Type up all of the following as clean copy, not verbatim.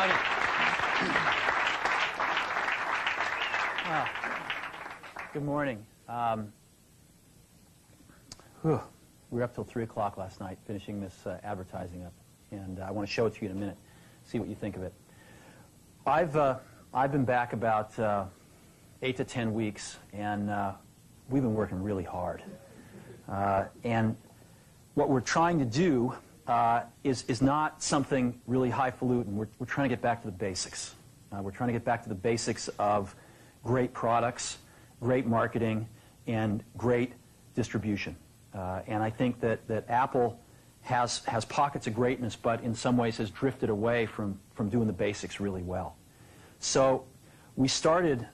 Howdy. Good morning. We were up till 3 o'clock last night finishing this advertising up, and I want to show it to you in a minute, see what you think of it. I've been back about 8 to 10 weeks, and we've been working really hard. And what we're trying to do is not something really highfalutin. We're trying to get back to the basics. We're trying to get back to the basics of great products, great marketing, and great distribution. And I think that Apple has pockets of greatness, but in some ways has drifted away from doing the basics really well. So we started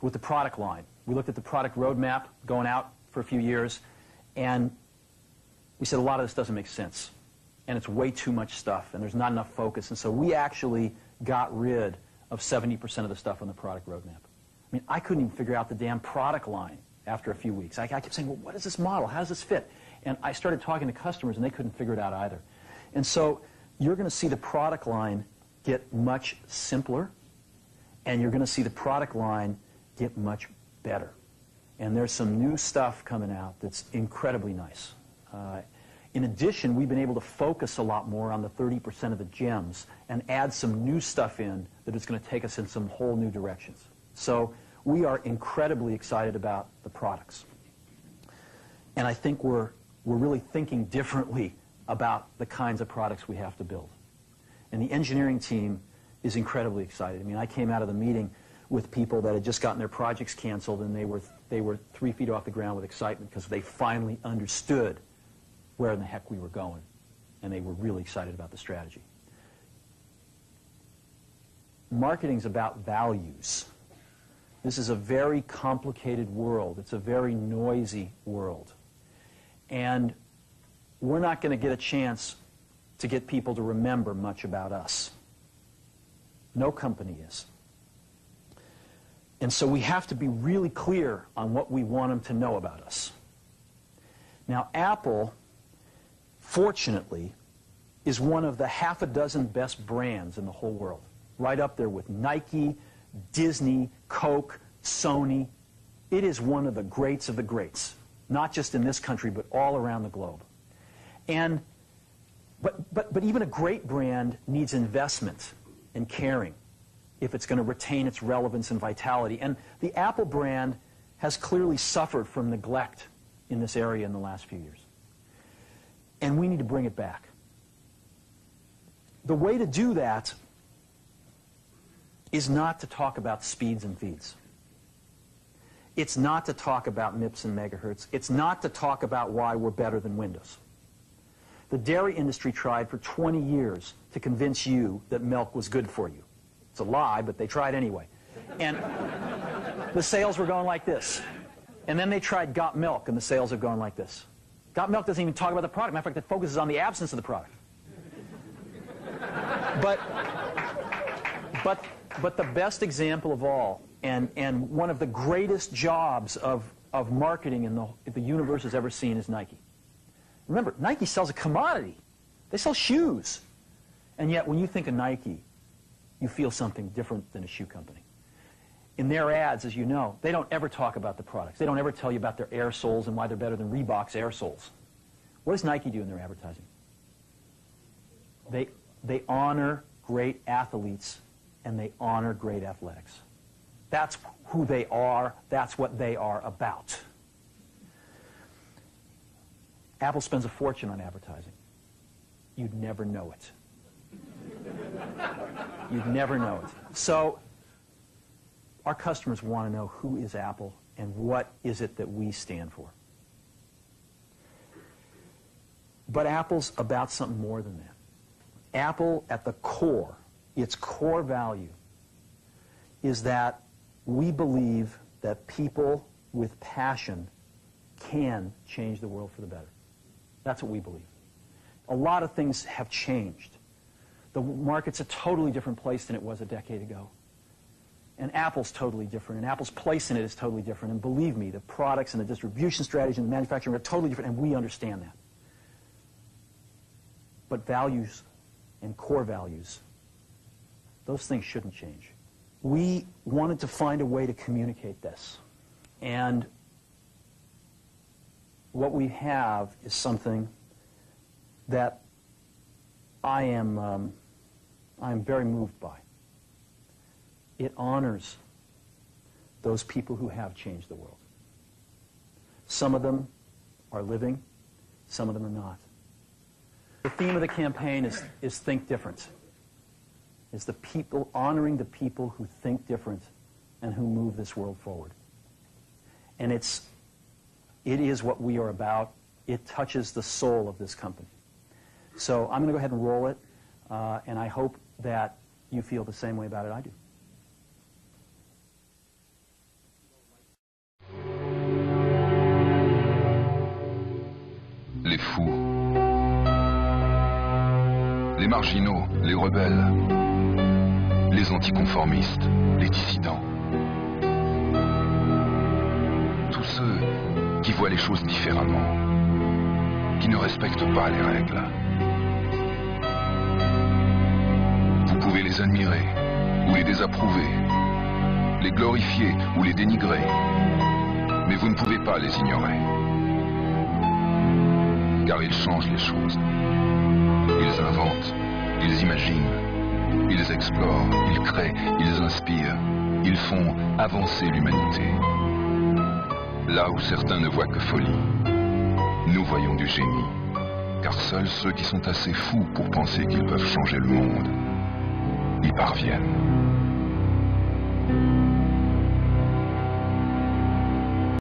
with the product line. We looked at the product roadmap going out for a few years, and we said a lot of this doesn't make sense. And it's way too much stuff, and there's not enough focus. And so we actually got rid of 70% of the stuff on the product roadmap. I mean, I couldn't even figure out the damn product line after a few weeks. I kept saying, well, what is this model? How does this fit? And I started talking to customers, and they couldn't figure it out either. And so you're going to see the product line get much simpler, and you're going to see the product line get much better. And there's some new stuff coming out that's incredibly nice. In addition, we've been able to focus a lot more on the 30% of the gems and add some new stuff in that is going to take us in some whole new directions. So we are incredibly excited about the products. And I think we're really thinking differently about the kinds of products we have to build. And the engineering team is incredibly excited. I mean, I came out of the meeting with people that had just gotten their projects canceled, and they were 3 feet off the ground with excitement because they finally understood where in the heck we were going, and they were really excited about the strategy. Marketing's about values. This is a very complicated world. It's a very noisy world. And we're not going to get a chance to get people to remember much about us. No company is. And so we have to be really clear on what we want them to know about us. Now, Apple, fortunately, is one of the half a dozen best brands in the whole world. Right up there with Nike, Disney, Coke, Sony. It is one of the greats of the greats, not just in this country, but all around the globe. And, but even a great brand needs investment and caring if it's going to retain its relevance and vitality. And the Apple brand has clearly suffered from neglect in this area in the last few years. And we need to bring it back. The way to do that is not to talk about speeds and feeds. It's not to talk about MIPS and megahertz. It's not to talk about why we're better than Windows. The dairy industry tried for 20 years to convince you that milk was good for you. It's a lie, but they tried anyway. And the sales were going like this. And then they tried Got Milk, and the sales have gone like this. Got Milk doesn't even talk about the product. Matter of fact, it focuses on the absence of the product. But the best example of all, and one of the greatest jobs of marketing in the universe has ever seen is Nike. Remember, Nike sells a commodity. They sell shoes. And yet, when you think of Nike, you feel something different than a shoe company. In their ads, as you know, they don't ever talk about the products. They don't ever tell you about their air soles and why they're better than Reebok's air soles. What does Nike do in their advertising? They honor great athletes, and they honor great athletics. That's who they are. That's what they are about. Apple spends a fortune on advertising. You'd never know it. You'd never know it. So our customers want to know who is Apple and what is it that we stand for. But Apple's about something more than that. Apple, at the core, its core value, is that we believe that people with passion can change the world for the better. That's what we believe. A lot of things have changed. The market's a totally different place than it was a decade ago. And Apple's totally different, and Apple's place in it is totally different. And believe me, the products and the distribution strategy and the manufacturing are totally different, and we understand that. But values and core values Those things shouldn't change. We wanted to find a way to communicate this. And what we have is something that I am very moved by. It honors those people who have changed the world. Some of them are living, some of them are not. The theme of the campaign is Think Different. It's the people, honoring the people who think different and who move this world forward. And it is what we are about. It touches the soul of this company. So I'm going to go ahead and roll it, and I hope that you feel the same way about it I do. Les fous, les marginaux, les rebelles, les anticonformistes, les dissidents. Tous ceux qui voient les choses différemment, qui ne respectent pas les règles. Vous pouvez les admirer ou les désapprouver, les glorifier ou les dénigrer, mais vous ne pouvez pas les ignorer. Car ils changent les choses. Ils inventent, ils imaginent, ils explorent, ils créent, ils inspirent, ils font avancer l'humanité. Là où certains ne voient que folie, nous voyons du génie. Car seuls ceux qui sont assez fous pour penser qu'ils peuvent changer le monde y parviennent.